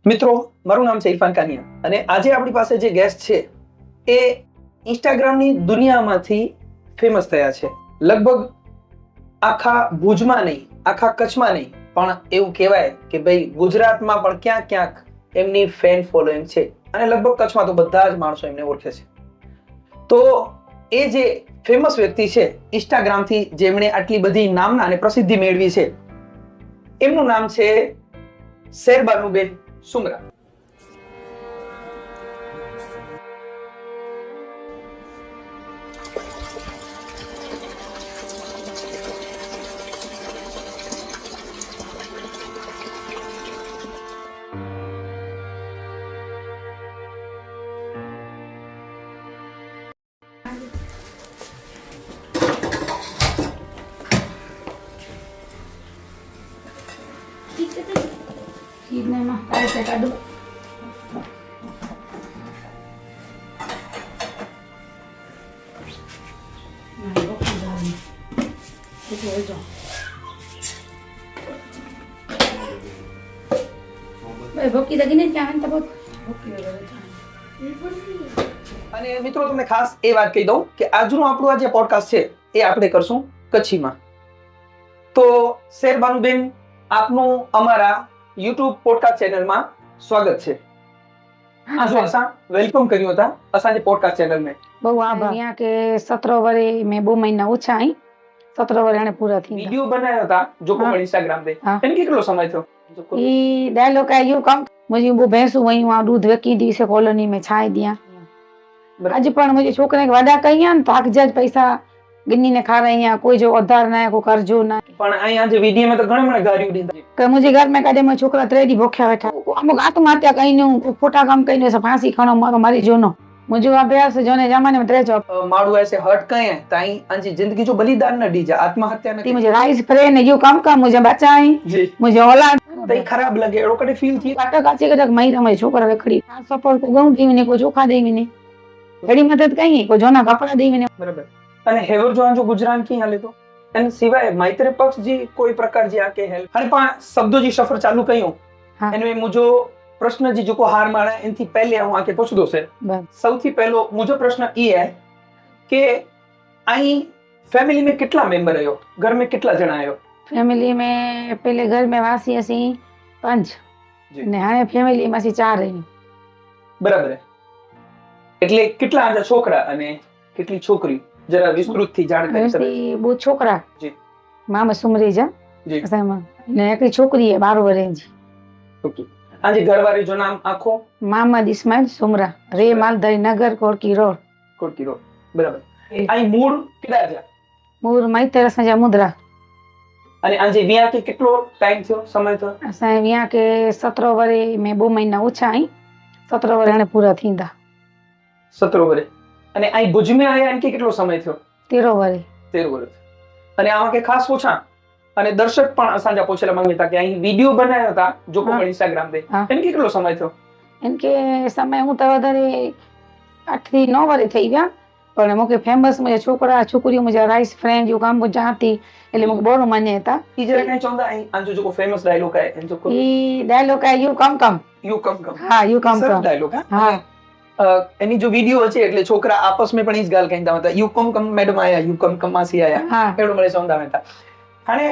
મિત્રો, મારું નામ છે ઇરફાન કાનિયા અને આજે આપણી પાસે જે ગેસ્ટ છે એ ઇન્સ્ટાગ્રામની દુનિયામાંથી ફેમસ થયા છે. લગભગ આખા ભુજમાં નહીં, આખા કચ્છમાં નહીં, પણ એવું કહેવાય કે ભાઈ ગુજરાતમાં પણ ક્યાંક ક્યાંક એમની ફેન ફોલોઈંગ છે અને લગભગ કચ્છમાં તો બધા જ માણસો એમને ઓળખે છે. તો એ જે ફેમસ વ્યક્તિ છે ઇન્સ્ટાગ્રામથી જેમણે આટલી બધી નામના અને પ્રસિદ્ધિ મેળવી છે, એમનું નામ છે શેરબાનુબેન સુમરા. અને મિત્રો, તમને ખાસ એ વાત કહી દઉં કે આજનું આપણું આ જે પોડકાસ્ટ છે એ આપણે કરશું કચ્છીમાં. તો શેરબાનુબેન, આપનું અમારા YouTube પોડકાસ્ટ ચેનલમાં સ્વાગત છે. આજે અसां वेलकम કર્યો હતા असांजे પોડકાસ્ટ ચેનल में. બહુ આભાર. અહીંયા કે 17 વર્ષ મેં 2 મહિના ઓછા અહીં 17 વર્ષ આને પૂરા થઈ વિડિયો બનાવ્યા હતા જોકો પર Instagram पे. એને કેટલો સમય થયો? ई डायलॉग है यू कम मुझे वो भैंसू वही वहां दूध वेकी दी से कॉलोनी में छाई दिया. आज पण मुझे छोकरे के वडा कहिया न ताक जज पैसा गिन्नी ने खा रही हैं, कोई जो उधार ना को कर्जो ना. પણ અહીંયા જે વિડિયો में तो ઘણા મને ગાડી દીધા કે मुझे घर में काडे में छोकरा त्रेडी भोख्या बैठा अमुक आत्महत्या कहीं फोटा काम कहीं से फांसी खानो मारो मारी जोनो मुझे अभ्यास जोने जमाने में त्रेजो मारू ऐसे हट कहे हैं ताई अंजी जिंदगी जो बलिदान न दीजा आत्महत्या न मुझे राइस फ्रे ने यू कम का मुझे बचाई जी मुझे औलाद तई खराब लगे एड़ो कदे फील थी काटा काचे कदक मई रमे छोकरा रखड़ी सपोर्ट को गऊ दीने को चोखा देवीने बड़ी मदद कहीं को जोना कपड़ा देवीने बराबर. અને હેવર જોન જો ગુજરાત કી હાલે તો એન સિવાય મૈત્રી પક્ષ જી કોઈ પ્રકાર જી આકે હેલ્પ અને પણ શબ્દો જી સફર ચાલુ કયો એનો મુજો પ્રશ્ન જી જોકો હાર મારા એનથી પહેલે હું આકે પૂછ દો છે. સૌથી પહેલો મુજો પ્રશ્ન ઈ હે કે અહીં ફેમિલી में કેટલા મેમ્બર આયો, ઘર में કેટલા જણા આયો? फैमिली में पहले घर में वासी असी 5 ने हाने फैमिली में असी 4 रही. बराबर. એટલે કેટલા આજા છોકરા અને કેટલી છોકરી? जरा विस्तृत थी जानकारी सर. वो छोकरा जी मामा सुमरेजा जी असामा ने एक छोकरी है 12 वर्ष जी. ओके. आजी घरवारी जो नाम आखो मोहम्मद इस्माइल सुमरा रे मालधारी नगर कोटकी रोड. कोटकी रोड. बराबर. आई मूળ किदा जा? मूળ मैतर संजा मुद्रा. અને આજી વિયા કે કેટલો ટાઈમ થયો, સમય થયો? असा विया के 17 वर्ष में 2 महीना ओछा आई 17 वर्ष आने पूरा थींदा. 17 વર્ષ. અને અહીં ભુજ में આયા એનકે કેટલો સમય થયો? 13 વર્ષ. 13 વર્ષ. અને આમાં કે ખાસ પૂછા અને દર્શક પણ અસાંજા પૂછેલા માંગતા કે અહીં વિડિયો બનાવ્યો હતા જોકો પર Instagram पे એનકે કેટલો સમય થયો? એનકે સમય હું તો વધારે 8 થી 9 વર્ષ થઈ ગયા પણ મોકે ફેમસ મુજે છોકરા છોકરીઓ મુજે રાઈસ ફ્રેન્ડ જો કામ જાતી એટલે મોકે બોરો માને હતા. ઈ જરા કઈ ચોંદા અહીં આજો જોકો ફેમસ ડાયલોગ હે એન જોકો ઈ ડાયલોગ હે યુ કમ હા યુ કમ ડાયલોગ હા. એની જો વિડિયો છે એટલે છોકરા આપસ में પણ ઈ જ ગાલ કહેતા હતા યુ કમ મેડમ આયા, યુ કમ માસી આયા. હા એડો મને સમજાવે હતા. અને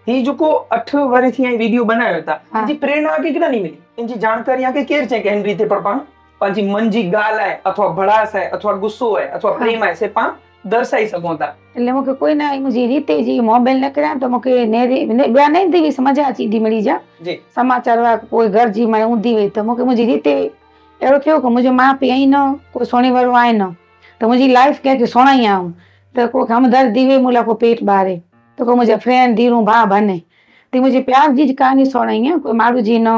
ઈ જોકો 8 વર્ષથી આ વિડિયો બનાવ્યો હતા જી પ્રેરણા કે કેટલા ની મળી એની જાણકારી આ કે કેર છે કે એની રીતે પણ પાછી મંજી ગાલ આય અથવા ભડાસ આય અથવા ગુસ્સો આય અથવા પ્રેમ આય છે પણ દર્શાઈ શકો હતા. એટલે મોકે કોઈ ના મુજી રીતે જી મોબાઈલ ન કર્યા તો મોકે નેરી બે નહીં દેવી સમજા ચીધી મળી જા જી સમાચાર વા કોઈ ઘર જી માં ઊંધી હોય તો મોકે મુજી રીતે एड़ो क्यों को मुझे माँ पे आई न कोई सोने वालों आए न तो मुझे लाइफ क्या कि सोना ही आऊँ तो को हम दर्द दीवे मुला को पेट बारे तो को मुझे फ्रेंड धीरू भा बने तो मुझे प्यार जी कहानी सुनाई है कोई मारू जी न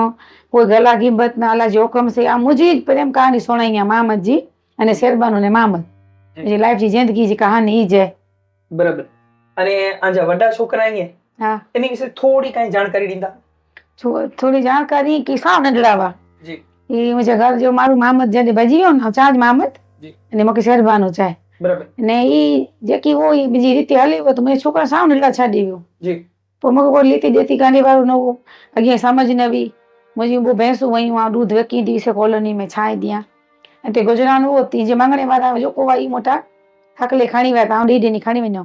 कोई गला गिबत न अला जोखम से आ मुझे प्रेम कहानी सुनाई है मोहम्मद जी અને શેરબાનુ ને મોહમ્મદ જે લાઈફ જી જિંદગી જી કહાની ઈ છે. બરાબર. અને આજા વડા છોકરા અહીંયા હા એની વિશે થોડી કઈ જાણકારી દીધા? થોડી જાણકારી કે સાવ નડડાવા જી ये मुझे घर जो मारू मोहम्मद जॾहिं भॼी वियो न चार्ज मोहम्मद अने मूंखे शहरबानो चाहे बराबर. ने ई जेकी वो ई बीजी रीति हले वो तो मुंहिंजो छोकिरो साव नंढा छॾी वियो जी पोइ मूंखे कोई लीती ॾेती कान्हे वारो न हो अॻियां समझ न हुई मुंहिंजी वो भैंसूं वयूं आ दूध विकी दी से कॉलोनी में छाए दियां ते गुजरान उहो थी जे मंगणे वारा जेको वई मोटा हकले खणी विया तव्हां ॾेढ ॾींहं खणी वञो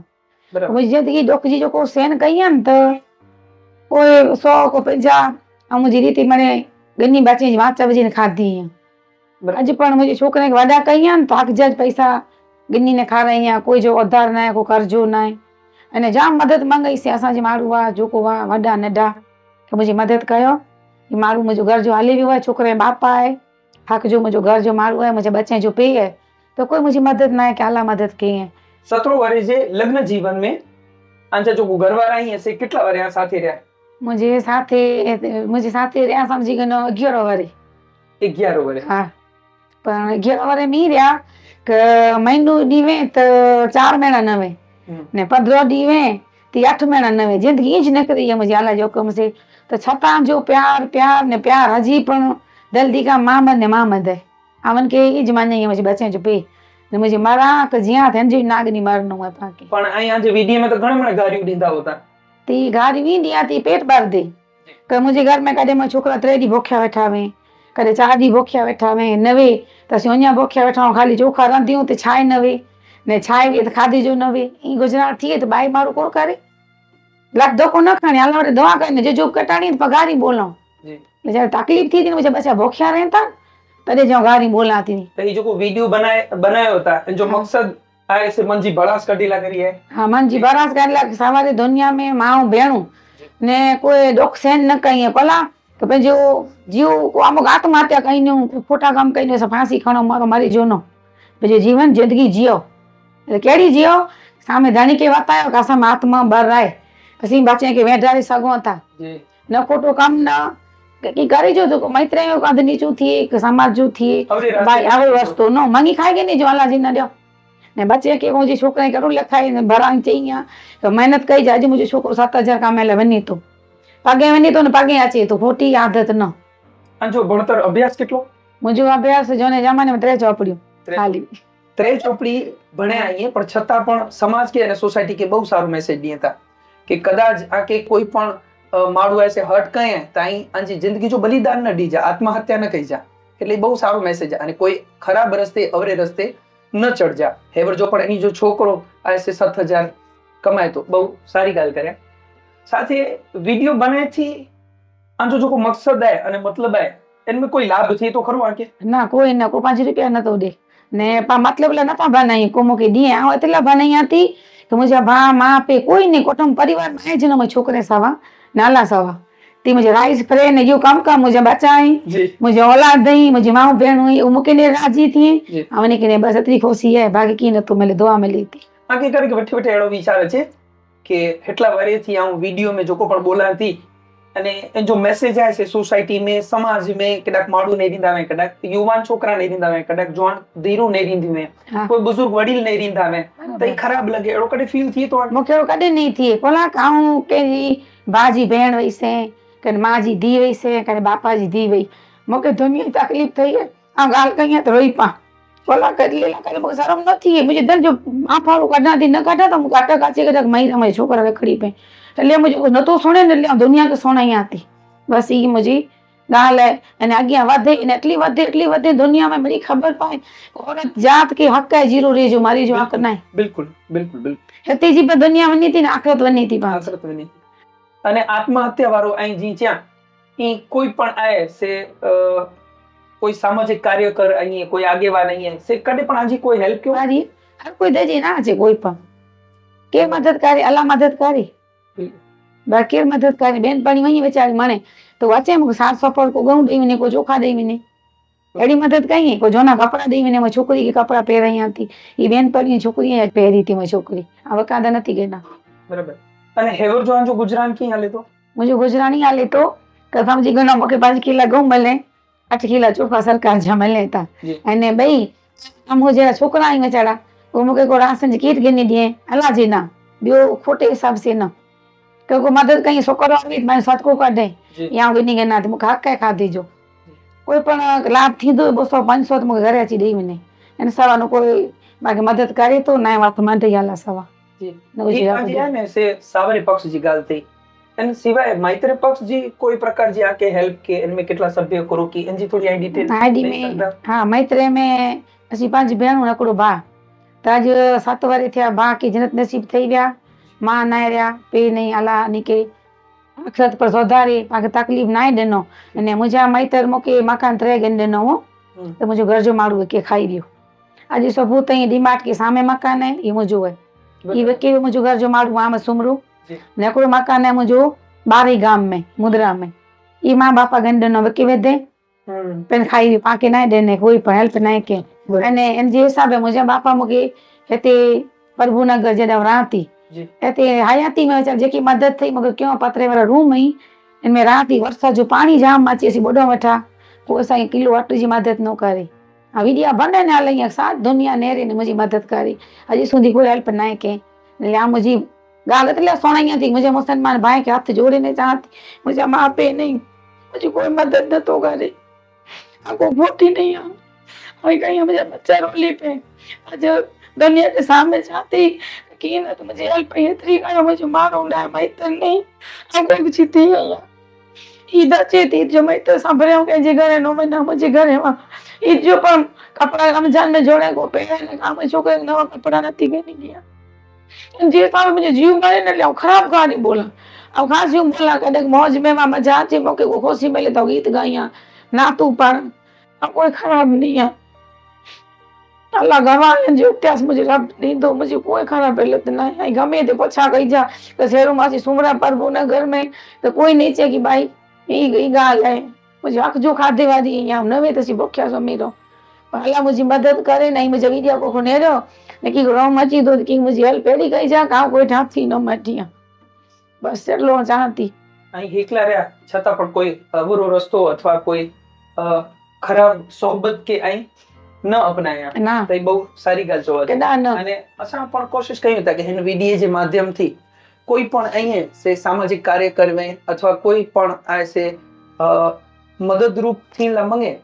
बराबर मुंहिंजी ज़िंदगी ॾुख जी जेको सहन कई आहे न त कोई 100 को 50 ऐं मुंहिंजी रीति माने ॻनी बचे जी वाच विझी खाधी आहियां बराबर अॼु पण मुंहिंजे छोकिरे खे वॾा कई आहे न त हक़ जा पैसा ॻनी ने खाराई आहियां कोई जो उधार न आहे को कर्जो न आहे अने जाम मदद मंगईसीं असांजे माण्हू आहे जेको आहे वॾा नंढा कि मुंहिंजी मदद कयो ही माण्हू मुंहिंजो घर जो हली वियो आहे छोकिरे जो बापा आहे हक़ जो मुंहिंजो घर जो माण्हू आहे मुंहिंजे बच्चे जो पीउ आहे त कोई मुंहिंजी मदद न आहे कि अला मदद कई आहे 17 વર્ષ જે લગ્ન જીવન में આંચા જો ઘરવાળા અહીં હશે કેટલા વર્ષ સાથે રહ્યા मुंहिंजे साथी रहिया सम्झी गनो 11 वरी 11 વર્ષ हा पण 11 वरी में रहिया કે મહિનો દીવે તો 4 મહિના ન વે ને 15 દીવે तो 8 महीना न वे जिंदगी ज निकरी है मुझे अल्लाह जो हुक्म से तो छता जो प्यार प्यार ने प्यार हजी पण जल्दी का मामद ने मामद है अवन के ई ज माने मुझे बच्चे जो पे ने मुझे मरा तो जिया थे जी नागनी मरनो है पाके पण અહીંયા જે વિડિયો में तो घणा मणा गारियूं ॾींदा होता ती गारी वी दिया ती पेट भर दे के मुझे घर में कदे मैं छोकरा 3 दी भूख्या बैठा वे कदे 4 दी भूख्या बैठा वे नवे त सोनिया भूख्या बैठा खाली चोखा रंधियूं ते छाए नवे ने छाए वे त खादी जो नवे ई गुजरात थी तो बाई मारो कोण करे लख धोको न खाने अल्लाह रे दुआ करने जो कटाणी पगारी बोलो जी जब तकलीफ थी मुझे बच्चा भूख्या रहता तदे जो गारी बोलाती तो ये जो वीडियो बनाया होता है जो मकसद आए से मन जी बड़ास कढीला करी है हां मन जी बड़ास कढीला सवारे दुनिया में माऊ भेणू ने कोई दुख सहन न कई भला तो पंहिंजो जीव को अमुक आत्महत्या कई खोटा काम कई फांसी खणो मारो मरी जो न पंहिंजो जीवन जिंदगी जियो केड़ी जियो सामे धणी के बतायो कि असां आत्मा बर आहे असीं बच्चे के वेठाड़ी सघूं था न खोटो कम न की करे जो तो मैत्रे जो कद नीचू थी कि समाज जो थी भाई आवो वस्तु न मंगी खाई के नहीं जो अल्लाह जी न दियो ने बच्चे के मुझे छोकरे करू लिखाई भराई चाहिए तो मेहनत कई जा मुझे छोकरो 7000 कामेले वनी तो पगे वनी तो न पगे अचे तो खोटी आदत न अंजो भणतर अभ्यास केटलो मुझो अभ्यास जोने जमाने में 3 चौपड़ियों खाली 3 ચોપડી ભણ્યા આઈએ પણ છતાં પણ સમાજ કે અને સોસાયટી કે બહુ સારું મેસેજ દીએ તા કે કદાચ આ કે કોઈ પણ માળું ऐसे हट कए ताई अंजी जिंदगी जो बलिदान न दी जा आत्महत्या न कई जा એટલે બહુ સારું મેસેજ અને કોઈ ખરાબ રસ્તે અવરે રસ્તે ન ચડ जा હેવર જો પણ એની જો છોકરો આ ऐसे 7000 કમાય તો બહુ સારી ગાલ કરે સાથે વિડિયો બને થી અંજો જો કોઈ મકસદ है અને मतलब है इनमें कोई लाभ थी तो खरो आके ना कोई ना को 5 रुपया न तो दे ने पा मतलब ला नता बनाई को मुके दिए आ एतला बनाई आती कि मुझे भा मां पे कोई नहीं कुटुंब परिवार में जनो मैं छोकरे सवा नाला सवा ती मुझे राइस फ्रे ने यो काम का मुझे बचाई मुझे औलाद दई मुझे मां बहन हुई उ मुके ने राजी थी आवने के ने बस इतनी खुशी है बाकी की न तो मिले दुआ मिली थी आगे करे के बैठे बैठे एड़ो विचार छे के हेटला वरे थी आ वीडियो में जो को पण बोलाती અને જો મેસેજ આવે છે સોસાયટી में समाज में કદાક માડું નહીં રીંધાવે કદાક યુવાન છોકરા નહીં રીંધાવે કદાક જવાન ધીરું નહીં રીંધાવે કોઈ બુजुर्ग વડીલ નહીં રીંધાવે તો એ ખરાબ લાગે એડો કડે ફીલ થી તો મુકે કડે નહીં થી કોલા કાઉ કે बाजी भेण वई से कने मां जी धी वई से कने बापा जी धी वई मुके दुनिया तकलीफ थई है आ गाल कई तो रोई पा कोला कर लेला करे मुके शर्म न थी मुझे दिल जो आफाड़ो कढा दी न कढा तो मुके अटक काचे कदक मई रमे छोकरा रखड़ी पे ले मुझे न तो सुने न ले दुनिया के सुनाई आती बस ई मुझी गाल है अने आगे वधे ने इतली वधे दुनिया में मेरी खबर पाए औरत जात के हक है जीरो रे जो मारी जो हक नहीं बिल्कुल बिल्कुल बिल्कुल हेती जी पे दुनिया वनी थी ने आखिरत वनी थी आखिरत वनी અને આત્મહત્યા વાળો અહીં જી ચ્યા ઈ કોઈ પણ આए से कोई सामाजिक कार्यकर અહીં कोई આગેવાન અહીં से કડે પણ આજી કોઈ હેલ્પ क्यों मारी हर कोई दे ना છે કોઈ પણ के मदद करे अल्लाह मदद करे बाकी मदद करे बेन पानी वही बेचारी मने तो वाचे मुके साथ सफर को गऊ दई ने को चोखा दई ने एडी मदद कई को जोना कपड़ा दई ने मैं छोकरी के कपड़ा पहराई आती ई बेन पानी छोकरी पहरी थी मैं छोकरी अब कादा नथी गेना बराबर અને હેવર જોન જો ગુજરાન की हाले तो मुझे गुजरानी हाले तो समझी गनो मके 5 किला गऊ मिले 8 किला चोखा सरकार जा मिले ता अने भाई हम जे छोकरा आई बेचारा वो मुके को राशन जी किट गिनी दिए अल्लाह जी ना बियो खोटे हिसाब से ना क्योंकि मदद कहीं छोकरो आवी मैं सदको काढे या गिनी गना तो मुके हक खाधी जो कोई पण लाभ थींदो 200 500 तो मुके घरे अची देई मने एने सवानो कोई बाकी मदद करे तो ना वात मंडे याला सवा जी ने से सावरे पक्ष जी गाल थी एन सिवाय माइत्र पक्ष जी कोई प्रकार जी आके हेल्प के इनमें कितला सभ्य करो की इनजी थोड़ी आई डिटेल आईडी में हाँ मैत्रे में असी 5 भेणूं नकड़ो भा त अज 7 वर थिया भा की जन्नत नसीब थई विया मां ना रहा पे नहीं अला निके अक्षत पर सुधारी पाके तकलीफ ना देनो अने मुझा मैतर मोके मकान 3 गन देनो हो तो मुझो घर जो माड़ू के खाई दियो अज सबूत ही डिमार्ट के सामने मकान है ये मुझो है ये वेके मुझो घर जो माड़ू वहां में सुमरू नकड़ो मकान है मुझो बारी गाम में मुद्रा में ये मां बापा गन देनो वेके वेदे पेन खाई पाके ना देने कोई पर हेल्प ना के अने इन जे हिसाब मुझे बापा मुके हेते प्रभुनगर जे राती एते हयाती में चल जेकी मदद थई मगर क्यों पतरे वाला रूम ही इनमें राती वर्षा जो पानी जाम अचे सी बोडो वठा को असा किलो अट जी मदद न करे आ विडिया बने ना लई साथ दुनिया नेरे ने मुझी मदद करी अजी सुधी कोई हेल्प ना के ले मुझी गाल એટલે સોણાઈ थी मुझे मुसलमान भाई के हाथ जोड़े ने चाहती मुझे मां पे नहीं मुझे कोई मदद न तो करे आपको वोट ही नहीं आ और कहीं मुझे बच्चा रोली पे आज दुनिया के सामने जाती कि ना तो मुझे हेल्प है इतनी का मुझे मारो ना मैं तो नहीं आपको कुछ थी ईदा चेती जो मैं तो सांभरे के जे घरे नो मैं ना मुझे घरे वा ई जो पण कपड़ा रमजान में जोड़े को पहने काम छोकरे नवा कपड़ा नती के नहीं दिया जे सारे मुझे जीव मारे न ले खराब गाड़ी बोला अब खास यूं बोला कदे मौज में मजा आती मोके को खुशी मिले तो गीत गाया ना तू पर अब कोई खराब नहीं है अल्लाह गवाह जो इतिहास मुझे रब दी दो मुझे कोई खराब हालत ना है गमे ते पछा कही जा तो शहरों मासी सुमरा प्रभु नगर में तो कोई नहीं चे कि भाई ई गाल है मुझे हक जो खाधे वादी यहाँ नवे तसी भूख्या समीरो अल्लाह मुझी मदद करे नहीं मुझे वीडियो को नेरो की रोम अची तो की मुझे हेल्प एडी कही जा का कोई ठाथी न मटिया बस એટલો ચાહતી અહીં એકલા રહ્યા છતાં પણ કોઈ અવરો રસ્તો અથવા કોઈ ખરાબ સોહબત કે અહીં ન અપનાયા ના તો એ બહુ સારી ਗੱਲ જોવા કે ના ન અને અસાં પણ કોશિશ કરી હતા કે એન વિડીયો જે માધ્યમથી કોઈ પણ અહીં સે સામાજિક કાર્ય કરવે અથવા કોઈ પણ આ સે મદદરૂપ થી લમંગે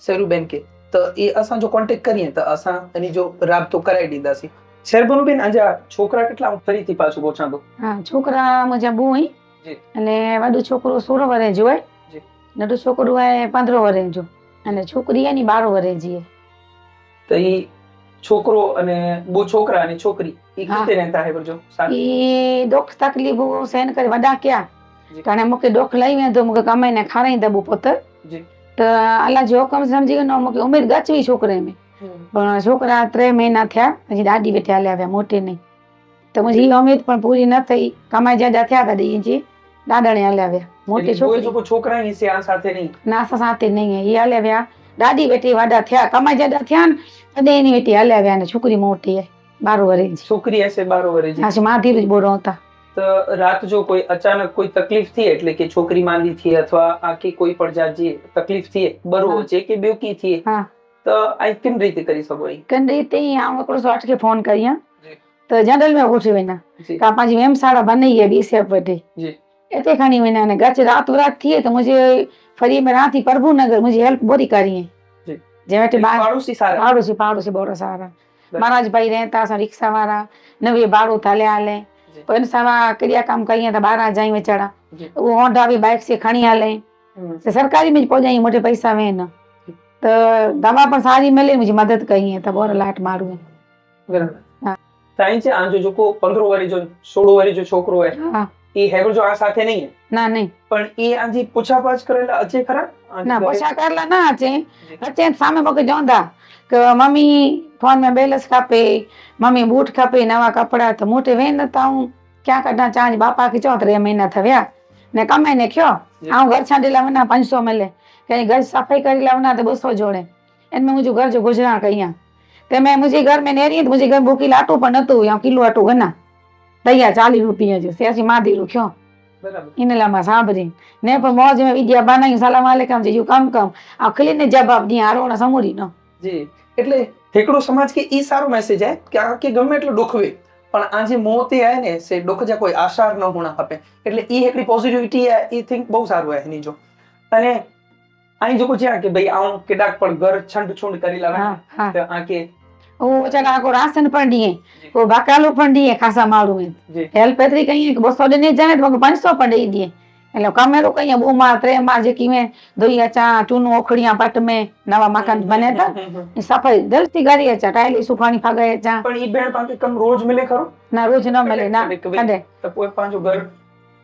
સરુબેન કે તો એ અસાં જો કોન્ટેક્ટ કરીએ તો અસાં એની જો રાબતો કરાવી દીધા છે શેરબનુબેન આજે આ છોકરા કેટલા ફરીથી પાછું પહોંચા દો હા છોકરા મુજા બુઈ જી અને વાડું છોકરો 16 વરે જો હે જી નડું છોકરું હે 15 વરે જો અને છોકરી એની 12 વરે જી તો એ છોકરો અને બો છોકરા અને છોકરી એ કેતે રહેતા હે બરજો સાથ એ દુખ તકલીફ સહન કરી વડા ક્યાં કારણ મુકે દુખ લઈ મે તો મુકે કમાઈને ખારાઈ દબુ પુત્ર જી તો અલ્લાહ જો હુકમ સમજી ગયો મુકે ઉમેદ ગચવી છોકરે में પણ છોકરા 3 મહિના થયા પછી દાદી બેઠે હાલે આવ્યા મોટી નહીં તો મુજી ઉમેદ પણ પૂરી ન થઈ કમાઈ જ્યાં થયા તા દી દાદાને હાલે આવ્યા મોટી છોકરી છોકરા ની સે આ સાથે નહીં ના સાથે નહીં એ હાલે આવ્યા દાદી બેટી વાડા થયા કમાઈ જ્યાં થયા ને એની બેટી હાલે આવ્યા ને છોકરી મોટી હે 12 વર્ષ છોકરી હશે 12 વર્ષ હા માધી જ બોરો હતા તો રાત જો કોઈ અચાનક કોઈ તકલીફ થી એટલે કે છોકરી માંદી થી અથવા આકી કોઈ પણ જાતજી તકલીફ થી બરો છે કે બેવકી થી હા તો આ કેમ રીતે કરી શકો કેમ રીતે આમ કરો 8 के फोन करिया तो जनरल में उठी वेना का पाजी मेम साड़ा बनी है 20 बटे जी एते खानी वेना ने गच रात थी तो मुझे फरी में रात ही प्रभु नगर मुझे हेल्प बोरी करी है जी जेटे पाड़ोसी सारा पाड़ोसी बोरा सारा महाराज भाई रहता सा रिक्शा वाला नवे बाड़ो थाले आले पण सारा क्रिया काम करिया तो 12 जाई में चढ़ा वो होंडा भी बाइक से खणी आले से सरकारी में पहुंचाई मोटे पैसा वे ना तो दवा पर सारी मिले मुझे मदद कही है तो बोर लाट मारू है बराबर ताई से आजो जो को 15 वाली जो 16 वाली जो छोकरो है हां ये हेगर जो आ साथे नहीं है ना नहीं पण ये आजी पूछापाछ करेला अचे खरा ना पूछा करला ना अचे सामे मके जोंदा के मम्मी फोन में बैलेंस खापे मम्मी बूट खापे नवा कपड़ा तो मोटे वेन ताऊ क्या करना चाह बापा की 3 महीना थया ने कमाई ने क्यों आ घर छाडेला वना 500 मिले कहीं घर सफाई करी लावना तो 200 जोड़े इनमें मुझे घर जो गुजरा कहिया ते मैं मुझे घर में नहीं रही तो मुझे घर बुकी लाटू पर नतु या किलो आटू गना दैया 40 रुपया जो सेसी मादी रुख्यो बराबर इनला मा साबरी ने पर मौज में विद्या बनाई सलाम अलैकुम जी कम आ खली ने जवाब दी आरो ना समूरी न जी એટલે ઠેકડો સમાજ કે ઈ સારો મેસેજ હે કે આ કે ગમે એટલો દુખવે પણ આ જે મોતે આય ને સે દુખ જા કોઈ આશાર ન હોણા આપે એટલે ઈ એકલી પોઝિટિવિટી હે ઈ થિંક બહુ સારું હે ની જો અને અહીં જો कुछ है कि भाई आऊं केडाक पर घर छंड छुंड करी लावे तो आके वो बेचारा को राशन पण दिए को बकालो पण दिए खासा मारू में जी हेल्प एतरी कहीं कि 200 देने जाए तो 500 पण दे दिए એટલે કમેરો કઈ બુમા ત્રેમાં જે કી મેં ધોઈ અચા ચૂનો ઓખડિયા પટ में नवा मकान बने था सफाई जल्दी करी अचा टाइली सुखानी फागे अचा પણ ઈ બેન પાસે કમ રોજ મિલે ખરો ना रोज न मिले ना कदे તો કોઈ પાંચો ઘર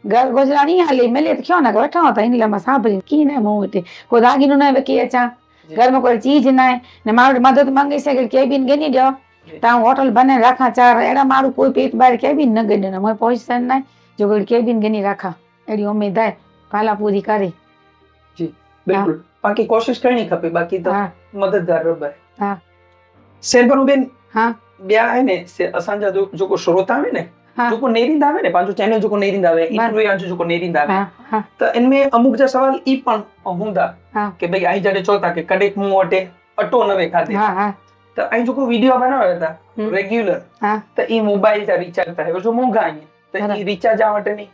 घर गुजरानी हाली मिले तो क्यों ना बैठा होता इन लमा साबरी की ना मोटे को दागिनो ना वेकी अचा घर में कोई चीज ना है ने मारो मदद मांगे से के केबिन गनी दो ता होटल बने रखा चार एड़ा मारू कोई पेट बाहर केबिन न गने मोय पैसा ना जो कोई केबिन गनी रखा एडी उम्मीद है पाला पूरी करे जी बिल्कुल बाकी कोशिश करनी खपे बाकी तो हाँ मददगार रबर हाँ शेरबनु बेन हाँ ब्या है ने से असांजा जो को श्रोता है ने हाँ जो को नेरिंद आवे ने पांचो चैनल जो को नेरिंद आवे इंटरव्यू आंचो जो को नेरिंद आवे हाँ हाँ तो इनमें अमुक जा सवाल ई पण हुंदा हाँ के भाई आई जड़े चोता के कडेक मुंह अटे अटो नवे खाते हाँ हाँ तो आई जो को वीडियो बनावे था रेगुलर हाँ तो ई मोबाइल जा रिचार्ज था जो मोंघा आई तो बराबर। ई रिचार्ज आवटे नहीं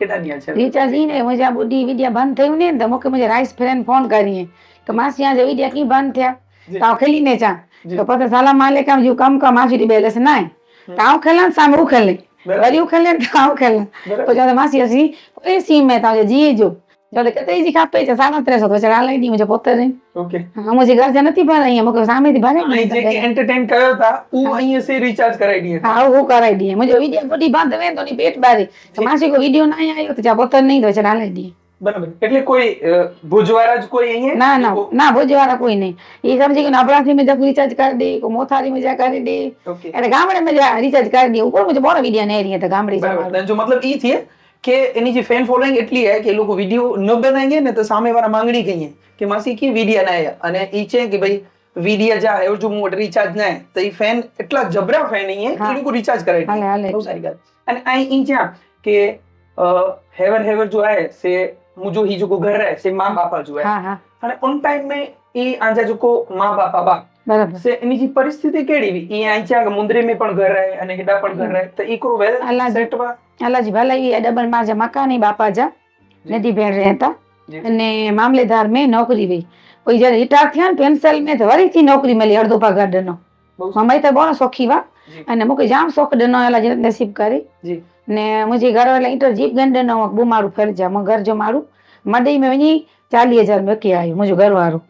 केटा दिया छे रिचार्ज ही ने मुझे बुढ़ी वीडियो बंद थई ने तो मुके मुझे राइस फ्रेंड फोन करिए तो मासी आज वीडियो की बंद थया जी। तो खेली ने चा जी। तो पता साला मालिक जो कम का मासी दी बेलेस ना ताऊ खेलन साम उ खेले बराबर। वरी उ खेले ताऊ खेले बराबर। तो जब मासी असी ए सी में ताऊ जी जो जब कतई जी खापे 350 तो चला लाई दी मुझे पोते रे ओके हां मुझे घर से नहीं भराई मुके सामे थी भरे आई जे के एंटरटेन कयो था ऊ अहीं से रिचार्ज कराई दिए हाँ वो कराई दिए मुझे वीडियो बड़ी बात में तो नहीं पेट बारी तो मासी को वीडियो नहीं आयो तो जा पोते नहीं तो चला लाई दिए बराबर એટલે કોઈ ભુજવારા જ કોઈ અહીં ना ना ना भुजवाड़ा कोई नहीं ये समझी कि नवरात्रि में जब रिचार्ज कर दे को मोथारी में जा कर दे ઓકે अरे गामड़े में जा रिचार्ज कर दी ऊपर मुझे बड़ा वीडियो नहीं रही है तो गामड़े બરાબર જો મતલબ ઈ છે કે એની જે ફેન ફોલોઈંગ એટલી હે કે લોકો વિડિયો ન બનાવીએ ને તો સામે વાળા માંગણી કહીએ કે માસી की वीडियो ना है અને ઈ છે કે ભાઈ वीडियो जा है जो मोट रिचार्ज ना है तो ई फैन એટલા જબરા ફેન નહીં હે કે લોકો रिचार्ज कराई हाले हाले બહુ સારી વાત અને આ ઈ છે કે हेवर जो है से मुझो ही जो को घर है से माँ बापा जो है हाँ हाँ અને उन टाइम में ई आंजा जो को माँ बापा बा बराबर से એની જે પરિસ્થિતિ કેડી વી ઈ આઈ છે કે મુંદ્રે में પણ ઘર રહે અને હેડા પણ ઘર રહે તો ઈ કરો વેલ અલા જી. સેટવા अलाजी भला ये डबल माजा मकानी बापा जा नदी भेड़ रहता जी। અને મામલેદાર में नौकरी हुई कोई जब रिटायर થયા ને પેન્શન में तो वरी थी नौकरी मिली अर्धो पगार दनो બહુ मम्मी तो बड़ा सौखी वा जी। અને मुके जाम शौक दनो एला जे नसीब करे जी ने मुझे घर वाला इंटर जीप गंडे नो बुमारू फेर जा मो घर जो मारू मडई में वनी 40,000 में के आयो मुझो घर वारो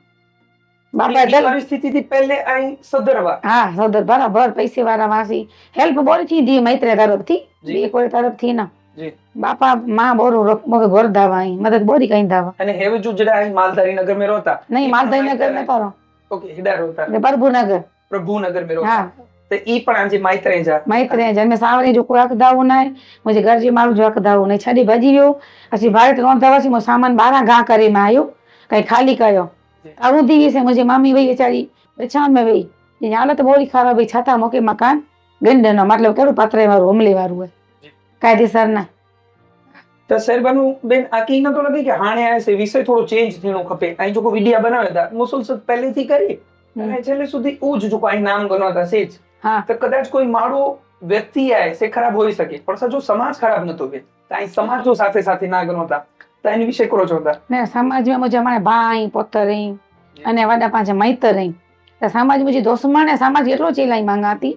बापा ઈ दल પરિસ્થિતિ થી પહેલે આઈ સદરવા हाँ सौदर बराबर पैसे वाला मासी हेल्प बोरी थी दी मैत्रे तरफ थी जी। दी कोई तरफ थी ना जी बापा माँ बोरो मगे घर दावा आई मदद बोरी कहीं दावा અને હવે જો જડા આઈ मालधारी नगर में रहता नहीं मालदाई नगर में तारो ओके હેડા रहता प्रभु नगर प्रभु नगर में रहता हाँ तो ई पण आंजे माइत्रे जा मैत्रे जन में सावरे जो कोई दाऊ ना है मुझे घर जी मारू जो दाऊ नहीं छड़ी भजी वियो असी भारत रोन दवासी मो सामान 12 गा करे में आयो कहीं खाली कयो जी। अरु दी से मुझे मामी वही बेचारी पहचान में वही ये हालत बोली खराब है छाता मोके मकान गंडनो मतलब केरो पत्रे वारो हमले वारो है जी। कायदेसर ना तो शेरबानु बेन आकी न तो लगे कि हाणे आए से विषय थोड़ो चेंज थीनो खपे आई जो को वीडियो बनावे था मुसलसल पहले थी करी અને છેલ્લે સુધી ઉજ જો કોઈ નામ ગણવાતા છે જ हाँ તો કદાચ કોઈ મારો વ્યક્તિ આય સે ખરાબ હોઈ શકે પણ સજો સમાજ ખરાબ નતો કે તાઈ સમાજ જો સાથે સાથે ના ગણવાતા તો એની વિશે કરો છો ने समाज में मुझे माने भाई पोतरी अने वडा पांच मैतरी तो समाज मुझे दोस्तमाने समाज एटलो चेलाई मांगाती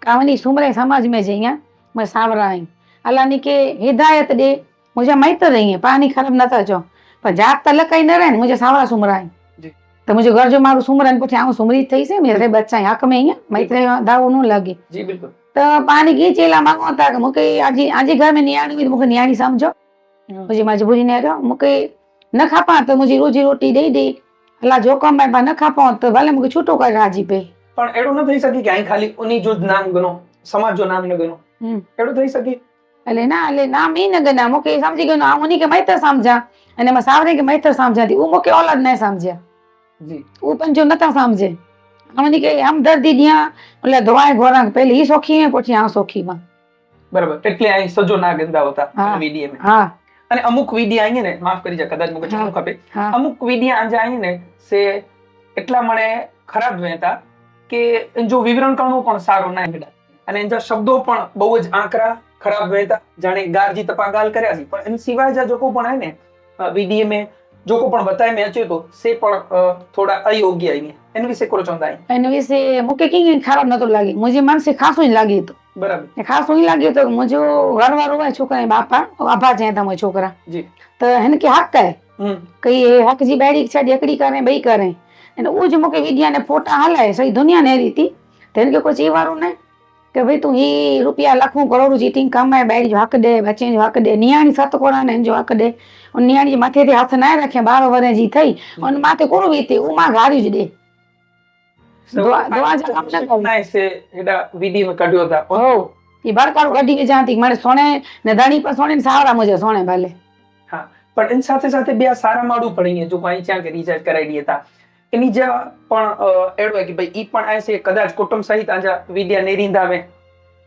कावनी सुमरे समाज में जइया मैं सावरा आई अल्लाह ने के हिदायत दे मुझे मैतर रही है पानी खराब नता जो पर जात तलक कई न रहे ने मुझे सावरा सुमराई जी। तो मुझे घर जो मारू सुमरन पुठे आऊं सुमरी थई से मेरे बच्चा हक में ही मैत्रे दाऊ न लगे जी बिल्कुल तो पानी की चेला मांगो ता के मुके आजी आजी घर में नियाणी हुई मुके नियाणी समझो मुझे मजबूरी ने रहो मुके न खापा तो मुझे रोजी रोटी दे दे अल्लाह जो कम मैं न खापा तो भले मुके छूटो कर राजी पे પણ એડો ન થઈ શકે કે અહીં ખાલી ઉની જો જ નામ ગણો સમાજ જો નામ ન ગણો એડો થઈ શકે अले नाम ही न गना मुके समझी गयो आ उनी के मैतर समझा अने मैं सावरे के मैतर समझा थी ऊ मुके औलाद न समझा जी ऊ पंजो नता समझे हमनी के हम दर्दी दिया એટલે દવાઈ ગોરા પહેલી ઈ સોખી में પછી આ સોખી માં બરાબર એટલે અહીં સજો ના ગંદા હોતા હા. વિડીયો में हाँ અને અમુક વિડીયો આઈએ ને માફ કરી જા કદાચ મુકે હા. ચૂકવું ખપે हाँ અમુક વિડીયો આંજા આઈએ ને સે એટલા મને ખરાબ વેતા કે જો વિવરણ કરવું પણ સારું ના હેડા અને એના શબ્દો પણ બહુ જ આંકરા ખરાબ વેતા જાણે ગારજી તપા ગાલ કર્યા છે પણ એની સિવાય જા જોકો પણ આય ને વિડીયો में जेको पण बताए में अचे थो से पण थोड़ा अयोग्य आहिनि इन विषय को चवंदा आहिनि हिन विषय मूंखे कीअं ख़राबु नथो लॻे, मुंहिंजे मन से ख़ासो ई लॻे थो। बराबर ख़ासो ई लॻे थो मुंहिंजो घर वारो आहे छोकिरा जे बापा अबा चवनि था मुंहिंजा छोकिरा जी त हिनखे हक़ आहे कई हक़ जी ॿाहिरी छॾ हिकिड़ी करे ॿई करे ऐं उहो जो मूंखे विझी ने फोटा हलाए सही दुनिया नेरी थी त हिनखे कोई चई वारो न कि भई तूं ही रुपया लखों करोड़ चीटिंग कमाए ॿाहिरि जो हक़ ॾे बचे जो हक़ ॾे नियाणी 7 कोड़ा हिन जो हक़ ॾे उन नियाणी जे मथे ते हथ न रखे 12 वरे जी थई उन माथे कोन बीते उहो मां गारियूं ॾे दुआ जा कम न कर ना से हेडा वीडियो में कढियो था हो ये बड़कारो गड्डी विझां थी माने सोने ने धणी पर सोने सावरा मुझे सोने भले हाँ पर इन साथे साथे ॿिया सारा माण्हू पण ईअं जो पाण च्या के रिचार्ज कराई ॾिए था इनी जा पण अहिड़ो आहे कि भई ई पण आहे से कदाच कुटुंब सहित तव्हांजा वीडिया नेरींदा वे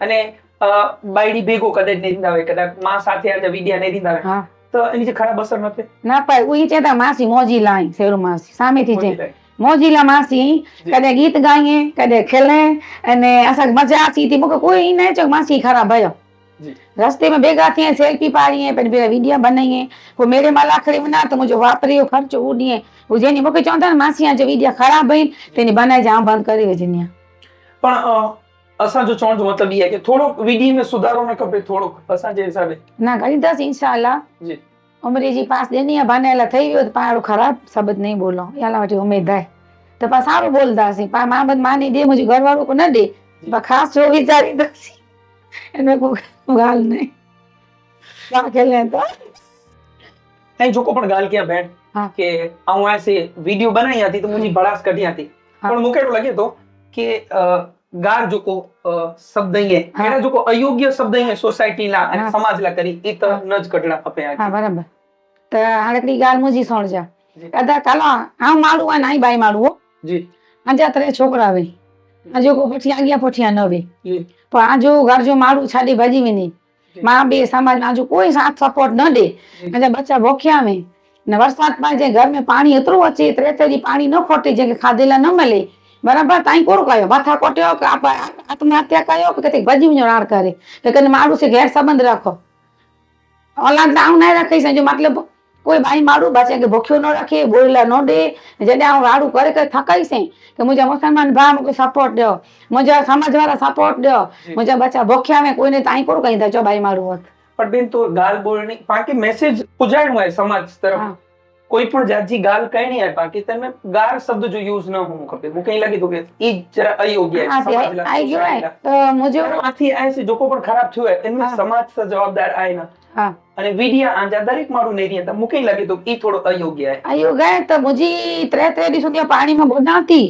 अने बायडी भेगो कदाच नेरींदा वे कदाच मां સાથે આજા વીડિયા नेरींदा वे हाँ तो इनी जे खराब असर न पे ना पाए उही चेता मासी मोजीला आई सेरू मासी सामे थी चे मोजीला मासी कदे गीत गाए कदे खेले अने असा मजा आती थी मुके कोई न चो मासी खराब भयो जी रास्ते में बेगा थिए सेल्फी पाड़ी पे बेरा वीडियो बनाई को मेरे माल आखिरी में ना तो मुझे वापरियो खर्च उड़िए वो जेनी मुके चवंदा मासी जो वीडियो खराब है तेनी बनाई जा बंद करी वजनिया पण असा जो चवण जो मतलब ये है कि थोड़ो वीडियो में सुधारो न खपे थोड़ो असा जे हिसाबे ना करी दस इंशाल्लाह जी उमरी जी पास देनी है बनेला થઈ ગયો તો પાડો ખરાબ શબ્દ નહીં બોલો યાલા વાટી ઉમેદ है तो पा सारो बोलदा सी पा मां बद मानी दे मुझे घर वालों को न दे पा खास जो विचारी दसी एने को गाल नहीं क्या खेले तो ऐं जेको पण गाल किया भेण हाँ। के आऊं ऐसे वीडियो बनाई आती तो मुझी बड़ास कढी आती हाँ। पण मुके लगे तो कि गार जेको शब्द है हाँ। एना जेको अयोग्य शब्द है सोसाइटी ला हाँ। समाज ला करी ई त नज कढणा खपे आ हाँ बराबर तो हाणे गाल मुझी सुण जा कदा काला हाँ मारू आ नहीं बाई मारू जी अंजा तरे छोकरा वे अजो को पठिया गया पठिया न वे जी पर आजो घर जो मारू छाडी भजी विनी मां बे समाज में आजो कोई साथ सपोर्ट न दे अंजा बच्चा भोख्या में न बरसात में जे घर में पानी एतरो अचे त्रेतरी पानी न खोटे जे खादेला न मिले बराबर ताई कोर कयो माथा कोट्यो के आप आत्महत्या कयो के कते भजी वणो राड़ करे के कने मारू से गैर संबंध रखो औलाद दाऊ न रखे से जो मतलब कोई भाई मारू बच्चे के भूख्यो न रखे बोला न दे जडे आ राड़ू करे के थकाई से के मुझे मुसलमान भा मुझे सपोर्ट दो मुझे समाज वाला सपोर्ट दो मुझे बच्चा भूख्या में कोई ने ताई कोर कही दा जो भाई मारू होत पर बेन तो गाल बोलनी बाकी मैसेज पुजाणो है समाज तरफ हाँ। कोई पण जात जी गाल कहनी है बाकी तने गार शब्द जो यूज न हो खपे मुके ई लगे तो के ई जरा अयोग्य है समाज ला आई गयो है तो मुझे आथी ऐसे जोको पण खराब थयो है इनमें हाँ। समाज से जवाबदार आए ना हां અને વીડિયા આંજા દરેક મારું નેરી હતા મુકે લાગે તો ઈ થોડો અયોગ્ય है आयो गए तो मुझी त्रे दी सुधी पानी में बोनाती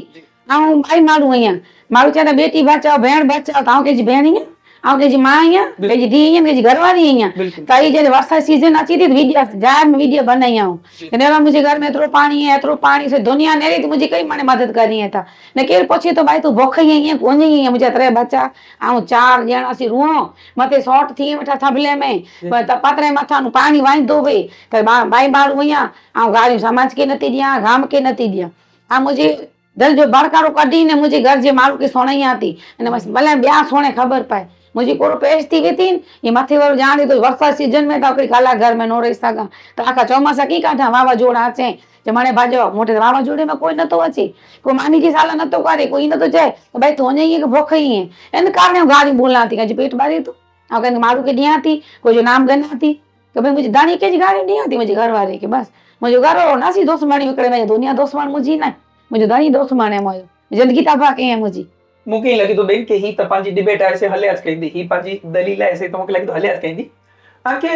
आऊं भाई मारू अया मारू चाहे बेटी बचाओ भेण बचाओ ताऊ के जी भेणी आऊं के जी मां अया के जी दी अया के जी घरवाली अया बिल्कुल ताई जे वर्षा सीजन अची थी वीडियो जार में वीडियो बनाई आऊं नेरा मुझे घर में एतरो पानी से दुनिया नेरी थी मुझे कई माने मदद करी है था ने केर पूछे तो भाई तू भूख ही है कोन ही है मुझे त्रे बच्चा आऊं 4 जना सी रूहो मते शॉर्ट थी बैठा थबले में त पतरे मथा नु पानी वाई दो वे त भाई मारू अया आऊं गाड़ी समाज के नती दिया गाम के नती दिया आ मुझे दिल जो बड़कारो कढी ने मुझे घर जे मारू के सोनाई आती ने बस भले ब्याह सोने खबर पाए मुझे कोरो पेश थी गई थी ये मथे वालो जाने तो वर्षा सीजन में तो कई कला घर में नो रही सका तो आखा चौमासा की काठा वावा जोड़ा अचे जमाने भाजो मोटे वावा जोड़े में कोई न तो अचे कोई मानी जी साला न तो करे कोई न तो जाए तो भाई तो ये के भूख ही है इन कारण गाड़ी बोलना थी कहीं पेट भरी तो आ कहीं मारू के दिया थी कोई जो नाम गना थी कि भाई मुझे दानी के जी गाड़ी दिया थी मुझे घर वाले के बस मुझे घर वालो नासी दोस्त मानी विकड़े में दुनिया दोस्त मान मुझी ना मुझे दानी दोस्त माने मोयो जिंदगी तबाह के है मुझी मुके लगे तो बेन के ही त पांजी डिबेट ऐसे हले आज कही दी ही पांजी दलील ऐसे तो मुके लगे तो हले आज कही दी आके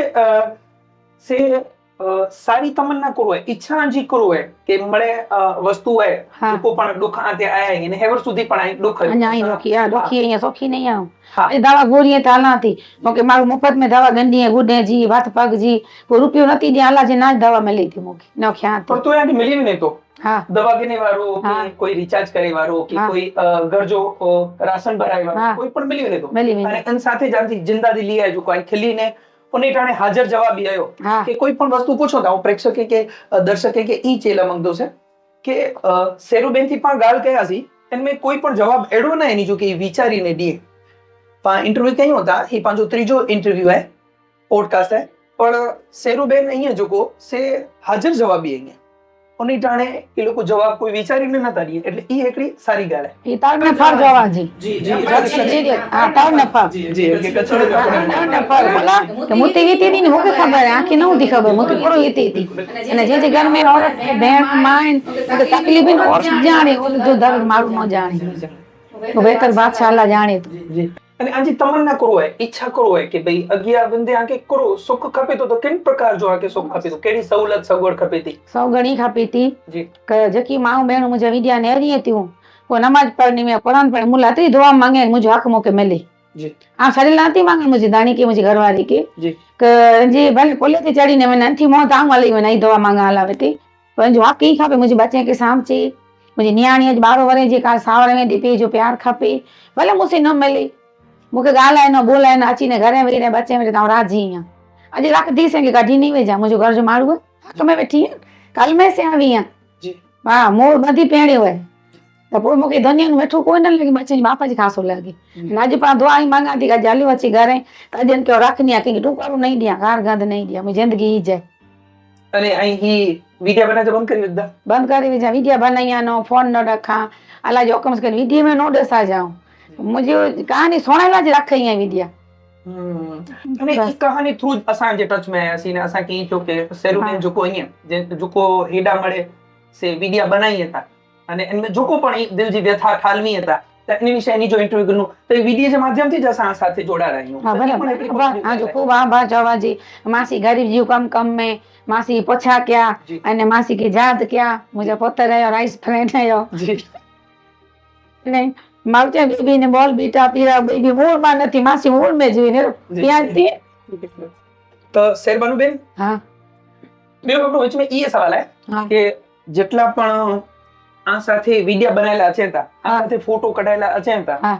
से सारी तमन्ना करो है इच्छा जी करो है के मळे वस्तु है हाँ। को पण दुख आते आया है ने हेवर सुधी पण आई दुख अन्या ही रोकी आ रोकी है सौखी नहीं आऊं हाँ। ए दवा गोरी ताला थी मोके मारू मुफ्त में दवा गंदी है गुडे जी बात पग जी को रुपयो नती दे आला जे ना दवा मिली थी मोके न ख्या पर तो यार मिली भी नहीं तो हां दवा देने वारो हाँ। कि कोई रिचार्ज करे वारो कि हाँ। कोई घर जो राशन भराय वारो हाँ। कोई पण मिली नहीं तो मिली भी અને એન સાથે જાનથી જિંદા દિલી है जो कोई खिलीने उन्हें टाणे हाजर जवाब भी आयो हाँ। कि कोई पण वस्तु पूछो था प्रेक्षके के दर्शके के ई चेला मंगदो से કે સેરુબેન થી પણ ગાળ કયા सी इनमें कोई पण जवाब एड़ो ना एनी जो कि विचारी ने दिए पा इंटरव्यू कहीं होता ही पांचो त्रीजो इंटरव्यू है पॉडकास्ट है पर सेरुबेन अहीं जो को से हाजर जवाबी है ઉની ટાણે એ લોકો જવાબ કોઈ વિચારીને નતા દઈએ એટલે ઈ એકડી સારી ગાલ એ તારને ફર જવા જી જી જી હા તારને ફર જી કે કચોડે તારને ફર બોલા તો મુતી વીતી ની મુકે ખબર આખી ન ઉતી ખબર મુતી પૂરો વીતી હતી અને જે ઘર में औरत बहन माइन तो तकलीफ इन और जाने वो जो दर्द मारू न जाने तो बेहतर बात शाला जाने तो જી અને આજે તમન્ના કરો હોય ઈચ્છા કરો હોય કે ભાઈ અગિયાર બંદે આકે કરો સુખ ખપે તો કેન પ્રકાર જો આકે સુખ ખપે તો કેડી સવલત સગવડ ખપે તી सौ गणी खापी थी જી जकी माऊ बहन मुझे विद्या ने रही थी वो नमाज पढ़नी में कुरान पढ़ मुलाती दुआ मांगे मुझे हक मौके मिली જી हाँ सड़ी लाती मांगे मुझे दानी की मुझे घरवाली की જી जी भले पुल ते चढ़ी ने मैंने थी मौत आऊं वाली में नहीं दुआ मांगा हला बेटी पर जो हक ही खापे मुझे बच्चे के सामची मुझे नियाणी अज 12 वरे जी का सावरे में दीपी जो प्यार खपे भले मुझसे न मिले मुके गालाए न बोलाए न अची ने घरे में बच्चे में ताऊ राजी है अज रख दी से के गाड़ी नहीं वेजा मुझे घर जो मारू तो मैं बैठी है कल में से आई है જી हाँ मोर बधी पेणी हुए तो पोइ मूंखे दुनिया में वेठो कोई न लॻी बच्चे बापा जी खासो लॻी अॼु पाण दुआ ई मांगा थी अॼु हली अची घरे त अॼु कयो रखनी आहे कंहिंखे टूकारो नहीं ॾियां गार गंद नहीं ॾियां मुंहिंजी ज़िंदगी ई जाए અને અહીં ही વિડિયા બનાવતા બંધ કરી દીધા बंद करे विझां वीडियो बनाई नो फोन न रखां अलाह जो हुकम करे वीडियो में न ॾसा जाऊं मुंहिंजी कहानी सुणाइला जी रखई आहे वीडियो અને ઈ કહાની થ્રુ અસાं જે ટચ में आयासीं ने असां की थियो के सेरुबेन जोको અહીંયા જે જોકો હેડા મળે से વિડિયા બનાવી હતા અને એમાં જોકો પણ ઈ દિલ જી વ્યથા ઠાલવી હતા તો એની વિશે એની જો ઇન્ટરવ્યુ કરનું તો એ વિડિયો જે માધ્યમથી જ અસાં સાથે જોડાયા રહ્યું हाँ बराबर हाँ जो खूब आभार चवा जी मासी गरीब जी कम कम में मासी पोछा क्या जी। अने मासी की याद क्या मुझे पुत्र आयो राइस फ्रेंड आयो જી नहीं मावते बेबी ने बोल बेटा पीरा बेबी मूળ માં નથી માસી મૂળ में જોઈને जी। प्यार थी તો શેરબાનુ બેન हाँ બે આપણો વચમાં ઈ સવાલ હે हाँ કે જેટલા પણ આ સાથે વિડિયા બનાવેલા છે તા આ હા. સાથે ફોટો કઢાયેલા છે તા हाँ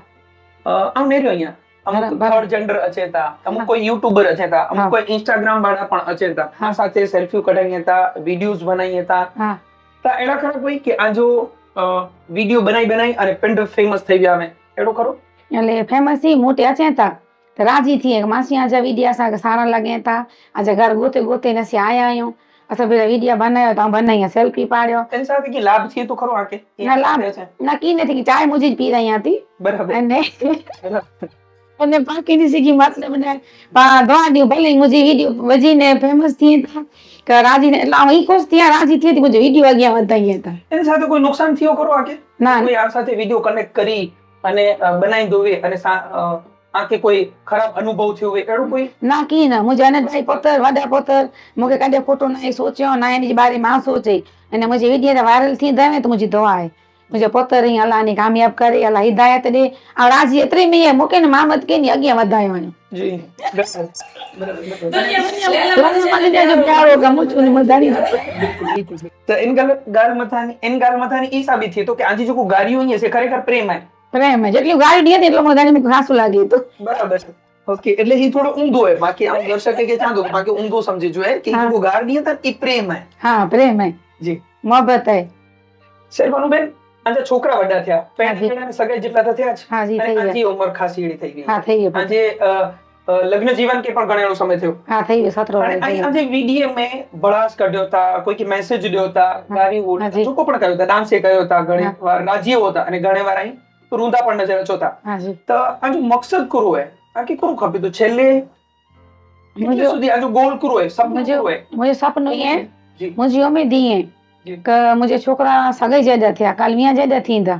આમ નહીં રહ્યો અહીંયા અમુક બરાબર. થર્ડ જેન્ડર અચેતા અમુક હા. કોઈ યુટ્યુબર અચેતા અમુક હા. કોઈ ઇન્સ્ટાગ્રામ વાળા પણ અચેતા આ હા. સાથે સેલ્ફી કઢાઈ હતા વિડિયોઝ બનાવી હતા हाँ તો એના ખરા કોઈ કે આ જો વિડિયો બનાવી અને પિંડ ફેમસ થઈ ગયા અમે એડો ખરો એટલે ફેમસ ही मोटे अचे था तो राजी थी मासी आज वीडियो असांखे सारा लगे था आज घर गोते गोते ने आया आहियूं असां पहिरियों वीडियो बनायो तो बनाई सेल्फी पाड़ियो એની સાથે કે લાભ છે તો ખરો આકે ના લાભ. ना की नहीं थी चाय मुझे पी रही थी બરાબર अने બરાબર. અને બાકીની સીગી મતલબ ને દોડા દી ભલે મુझे वीडियो वजीने फेमस थी था કે રાજી ને એટલે હું ખુશ થયા રાજી થઈ હતી મુझे वीडियो અગિયા વધાઈ હતા એની સાથે કોઈ નુકસાન થયો ખરો આકે ના કોઈ આ સાથે વિડિયો કનેક્ટ કરી અને બનાવી દોવે અને આકે કોઈ ખરાબ અનુભવ થયો હોય એડો કોઈ ना की ना मुझे अने भाई पुत्र वडा पुत्र मुझे कदे फोटो ना सोचियो ना इन बारे में सोचे अने मुझे वीडियो तो वायरल थी दे तो मुझे दुआ है मुझे पुत्र ही अल्लाह ने कामयाब करे अल्लाह हिदायत दे और राजी एतरी में है मुके ने मामत के नहीं अगिया वधायो है જી બરાબર दुनिया जो प्यार होगा मुझे मदानी તો એન ગાલ મથાની ઈ સાબિત થઈ તો કે આજે જો કોઈ ગાડીઓ અહીંયા છે ખરેખર પ્રેમ હે प्रेम है જેટલી ગાડી દી એટલો મદાની में खासू लागी तो બરાબર ઓકે એટલે ઈ થોડો ઊંધો હે બાકી આમ દર્શકે કે ચાંદો બાકી ઊંધો સમજી જોઈએ કે હા. ઈ કોઈ ગાડી હતા ઈ પ્રેમ હે हाँ प्रेम है જી मोहब्बत है શેરબાનુ બેન આજે છોકરા વડા થયા હા, જી. પેણ સગાઈ જેટલા તો થયા જ हाँ जी અને थई આજે गया ઉંમર ખાસી એડી થઈ ગઈ हाँ थई गया આજે લગ્ન જીવન કે પણ ઘણો સમય થયો हाँ थई गया 17 અને वर्ष આજે વિડીયો में બળાસ કાઢ્યો હતા કોઈ કે મેસેજ દ્યો હતા ગારી હા, જી. જો પણ કહ્યો હતા ડાન્સે કહ્યો હતા ઘણી હા. વાર રાજીઓ હતા અને ઘણી વાર અહીં રૂંદા પણ નજર અચોતા हाँ जी તો આજો મકસદ કરું હે આ કે કરું ખપે તો છેલ્લે मुझे સુધી આજો ગોલ કરું હે સપનું मुझे કરું હે मुझे सपनो ये जी मुझे उम्मीद ही है जी। कि मुझे छोकरा सगाई जैदा थिया काल मियां जैदा थींदा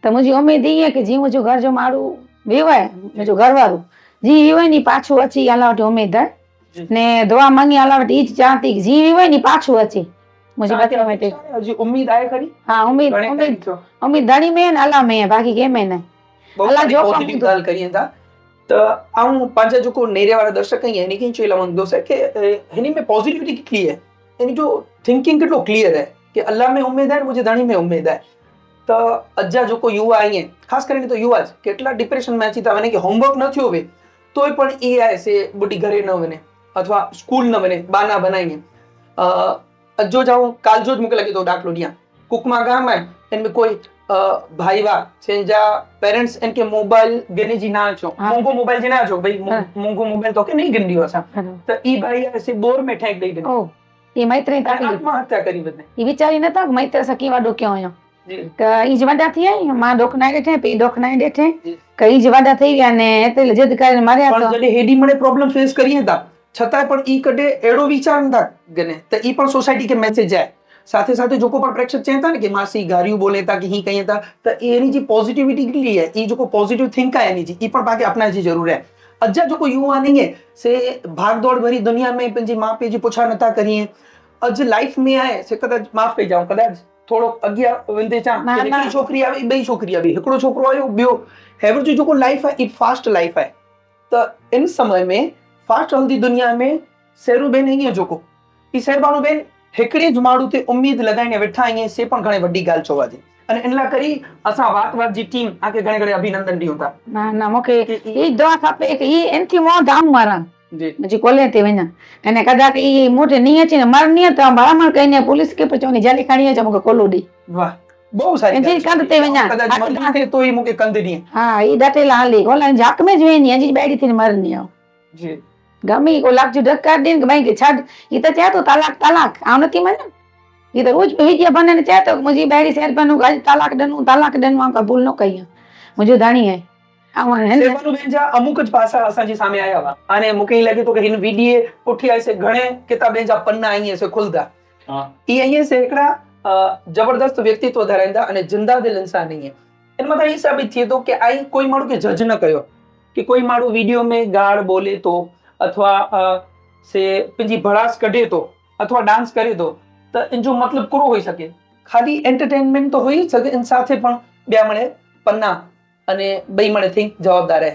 तो मुझे उम्मीद ही है कि जी मुझे घर जो मारू वियो है मुझे घर वारू जी वियो है नी पाछू अची अल्लाह वटि उम्मीद है जी। ने दुआ मांगी अल्लाह वटि ई ज चाहती कि जी वियो है नी पाछू अची मुझे बता में હજી ઉમ્મીદ આય ખરી हाँ उम्मीद ઘણી उम्मीद ખરી છો उम्मीद धनी में है ने अल्लाह में है बाकी के में नहीं બહુ અલા, સારી જો પોઝિટિવ કમ ગાલ કરીએ તા તો આવું પાંચે જો કોઈ નેરે વાળા દર્શક અહીં એની કઈ જોઈલા મંગદો છે કે એની में पॉजिटिविटी કેટલી है એની જો થિંકિંગ કેટલો ક્લિયર है कि अल्लाह में उम्मीद है मुझे धनी में उम्मीद है તો અજા જો કોઈ યુવા અહીં ખાસ કરીને તો યુવા જ કેટલા ડિપ્રેશન માં ચિતા મને કે હોમવર્ક ન થયો હોય તોય પણ એ આય છે બુટી ઘરે ન બને અથવા સ્કૂલ ન બને બાના બનાવીને જો જાઉં કાલજો જ મૂકે લગી તો દાખલો ડિયા કુકમાં ગામ है इनमें कोई भाई वा सेंजा पेरेंट्स इनके मोबाइल गिने जी ना छो हाँ। मोंगो मोबाइल जी ना छो भाई हाँ। मोंगो मोबाइल तो के नहीं गिन दियो असा तो ई भाई ऐसे बोर में ठेक दई ओ એ મૈત્રી અને તકલીફ આત્મહત્या કરી બધે એ વિચારી નતા કે મૈત્ર સા કેવા ડોક્યો हुयो જી કે ઈ જ વડા થયા ને માં ડોકના ડેઠે પી ડોકના ડેઠે જી. કે ઈ જ વડા થઈ ગયા ને એટલે જીદ કરીને માર્યા પણ તો જડે હેડી મને પ્રોબ્લેમ ફેસ કરીએ તા છતાંય પણ ઈ કડે એડો વિચાર નતા ગને તો ઈ પણ સોસાયટી કે મેસેજ જાય સાથે સાથે જો પણ પ્रेक्षक चेता ना कि मासी गारियों बोले था कि ही कहीं था तो एनी जी पॉजिटिविटी के लिए है ये जो पॉजिटिव थिंक है एनी जी ये पण बाकी अपना जी जरूर है अज्जा जो को युवा नहीं है से भाग दौड़ भरी दुनिया में पंजी मां पे जी पुछा नता करिए अज लाइफ में आए से कदाच माफ कई जाऊं कदाच थोड़ो अगिया विंदे चा ना, कि ना। हिकिड़ी छोकरी आवी बई छोकरी आवी हिकिड़ो छोकरो आयो बियो हैवर जो को लाइफ है इट फास्ट लाइफ है तो इन समय में फास्ट हल्दी दुनिया में सेरुबेन ही जो को ई सेरबानुबेन हिकिड़े ज माण्हू ते उम्मीद लगाईने वेठा आहियूं से पण घणी वॾी ॻाल्हि चवा थी अने इन लाइ करी असां वात वात जी टीम आके घणे घणे अभिनंदन ॾियूं था ना ना मूंखे कि ई- ई दुआ खपे कि ई एनथी मो दाम मारा जी मुझे कोले ते वञा अने कदाच ई मोटे नहीं अचे न मरनी त भलामण कईने पुलिस के पचोनी जाली खणी अचे मूंखे कोलो ॾे वाह બહુ સારી એનથી ॻाल्हि કંદ છે. તે વञा કદાચ મરજી છે તો ઈ મૂકે કંદ ॾींहुं हा ई ॾटेला हली कोला झाक में ज वेंदी अजी ॿाहिरि थी मरनी आहियो जी ગમે ઈ કોલાક જો ધક્કા દે ને ભાઈ કે છાડ ઈ તો ચાતો તલાક તલાક આવ નથી મને ઈ તો રોજ ભેજિયા બને ને ચાતો મુજી બાયરી શહેર બનું ગાજ તલાક દનું આ કબૂલ ન કઈ મુજો ધાણી હે આવા હે ને સેવાનુબેન જા અમુક જ પાસા અસાंजी સામે આયા हुआ અને મૂકે ઈ લાગે તો કે हिन वीडियो उठी आए से घणे किताबें जा पन्ना आईए से खुलदा ઈ आईए से हिकिड़ा जबरदस्त व्यक्तित्व धराईंदा અને जिंदा दिल इंसान आहिनि इन मतलब ई साबित थिए तो कि आई कोई माण्हू खे जज न कयो कि कोई माण्हू वीडियो में गाड़ बोले तो अथवा से पंहिंजी भड़ास कढे तो अथवा डांस करे तो त इन जो मतलब कहिड़ो होई सके खाली एंटरटेनमेंट तो होई सके इन સાથે પણ ॿिया मणे पन्ना અને ॿई मणेથી જવાબદાર है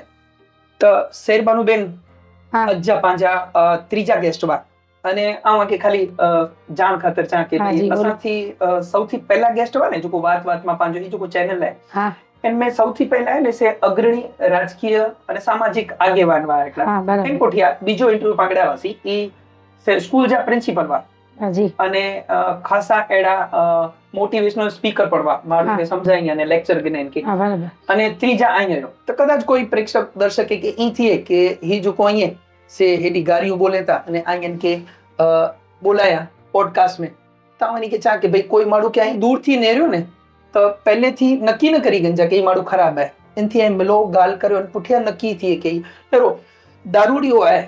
त શેરબાનુબેન હા અज्जा पंहिंजा ત્રીજા गेस्ट हुआ અને આમાં કે ખાલી જાણ ખાતર ચા કે હા જી, બોલો. અસાંથી સૌથી પહેલા गेस्ट हुआ ने जो વાત વાતમાં પાંજો ઈ जो चैनल है હા इनमें સૌથી પહેલા એટલે से अग्रणी राजकीय અને સામાજિક આગેવાન વા એકલા હા બરાબર એન કોઠિયા બીજો ઇન્ટરવ્યુ પાકડ્યા વાસી ઈ સ્કૂલ જા પ્રિન્સિપલ વા હા જી અને ખાસા એડા મોટિવેશનલ સ્પીકર પડવા મારું કે સમજાઈ અને લેક્ચર ગને કે હા બરાબર અને ત્રીજા આયો તો કદાચ કોઈ પ્રેક્ષક દર્શકે કે ઈ થીએ કે ही जो को आए से हेडी गारियों बोले था અને આયન કે બોલાયા પોડકાસ્ટ में તાવાની કે ચા કે ભાઈ કોઈ માડું કે અહીં દૂર થી નેર્યો ને તો પહેલેથી નક્કી ન કરી ગંજા કે ઈ માડું ખરાબ है इनથી એ મિલો ગાલ કર્યો અને પુઠિયા નક્કી થીએ કે હેરો દારૂડિયો है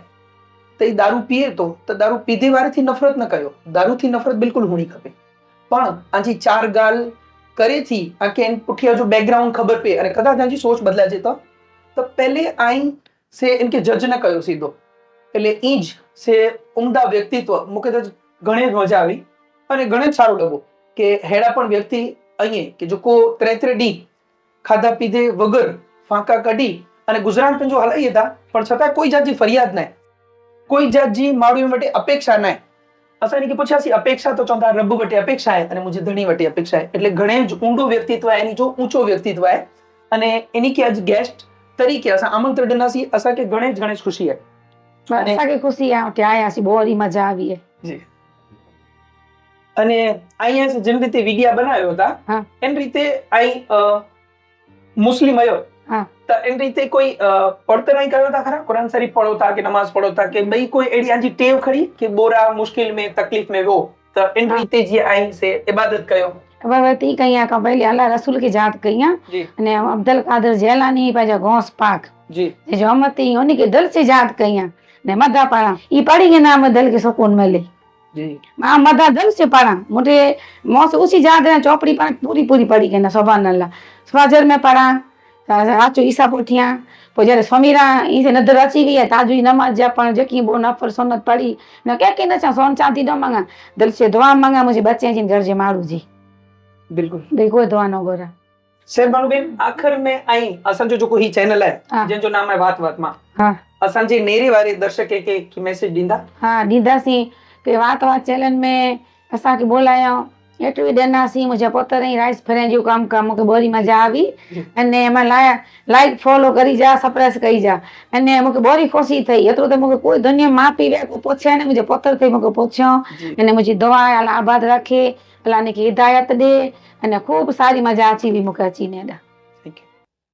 તો ઈ દારૂ પીએ તો દારૂ પીધે વારેથી નફરત ન કયો દારૂથી નફરત બિલકુલ હોણી ખપે પણ આજી ચાર ગાલ કરેથી આ કે એન પુઠિયા જો બેકગ્રાઉન્ડ ખબર पे અને કદાચ આજી સોચ બદલાજે તો પહેલે આઈ से इनके जज न कयो सीधो એટલે ઈ જ से ઉમદા વ્યક્તિત્વ મૂકે તો ઘણે જ મજા આવી અને ઘણે જ સારું લાગ્યું કે હેડા પણ વ્યક્તિ અહીં કે જો કો ત્રે ડી ખાધા પીધે વગર ફાંકા કઢી અને ગુજરાત पंहिंजो हलाईए था પણ છતાં કોઈ જાતજી ફરિયાદ ન કોઈ જાતજી મારું વટે અપેક્ષા ન असां इनके पुछियासीं अपेक्षा तो चवंदा रब वटि अपेक्षा आहे અને मुंहिंजे धणी वटि अपेक्षा आहे એટલે ઘणे જ ઊંડો વ્યક્તિત્વ आहे એની जो ऊंचो व्यक्तित्व आहे અને એની કે અજ गेस्ट તરીકે અસાं આમંત્રણ ॾिनासीं असांखे घणे જ खुशी आहे असांखे ख़ुशी आहे हुते आयासीं બહુ જ મજા આવી હે જી અને અહીંયા જેમ રીતે વિડિયા બનાવ્યો હતા હા. એન રીતે આઈ મુસ્લિમ આયો હા. તો એન રીતે કોઈ પડતર અહીં કર્યો હતા ખરા કુરાન શરીફ પढ़ो था કે નમાઝ पढ़ो था કે ભાઈ કોઈ એડી આજી ટેવ ખરી કે બોરા મુશ્किल में तकलीफ में वो તો એન રીતે જે આઈ से इबादत कयो वरती कई खां पहले अल्लाह रसूल खे यादि कई जी अने अब्दुल कादिर जैलानी पंहिंजो गौस पाक जी जो अमती उन खे दिल से यादि कई ने मदा पढ़ा ई पढ़ी के नाम दिल के सुकून मिले जी मां मदा दिल से पढ़ा मुझे मौस उसी याद है चौपड़ी पर पूरी पूरी पढ़ी के ना सुभान अल्लाह फजर में पढ़ा राचो ईसा पुठिया पोइ जॾहिं समीरा ई से नदर अची गई आहे ताजू नमाज जा पण जेकी वो नफर सुन्नत पढ़ी न कंहिंखे न चवां सोन चांदी न मांगा दिल से दुआ मांगा मुंहिंजे बच्चे जी घर जे माण्हू जी बिल्कुल ॿई कोई दुआ न घुरा शेरबानुबेन आखिर में आई असांजो जेको ही चैनल आहे हा. जंहिंजो नाम आहे वात वात मां हा असांजे नेरे वारे दर्शक के मैसेज ॾींदा हा ॾींदासीं की वात वात चैनल में असांखे बोलायो इंटरव्यू ॾिनासीं मुंहिंजा पुत्र ई राइस फ्रेंड जो कमु कमु मूंखे बोरी मज़ा આવી અને એમાં લાઈક ફોલો કરી જા સપ્રેસ કરી જા અને મૂंखे બોરી ખુશી થઈ એतिरो त मूंखे कोई दुनिया माउ पीउ वे को पुछे ने मुंहिंजे पुत्र ते मूंखे पुछियो अने मुंहिंजी दुआ अलाह आबाद रखे अलाह ने हिदायत ॾे अने खूब सारी मज़ा अची हुई मूंखे अची ने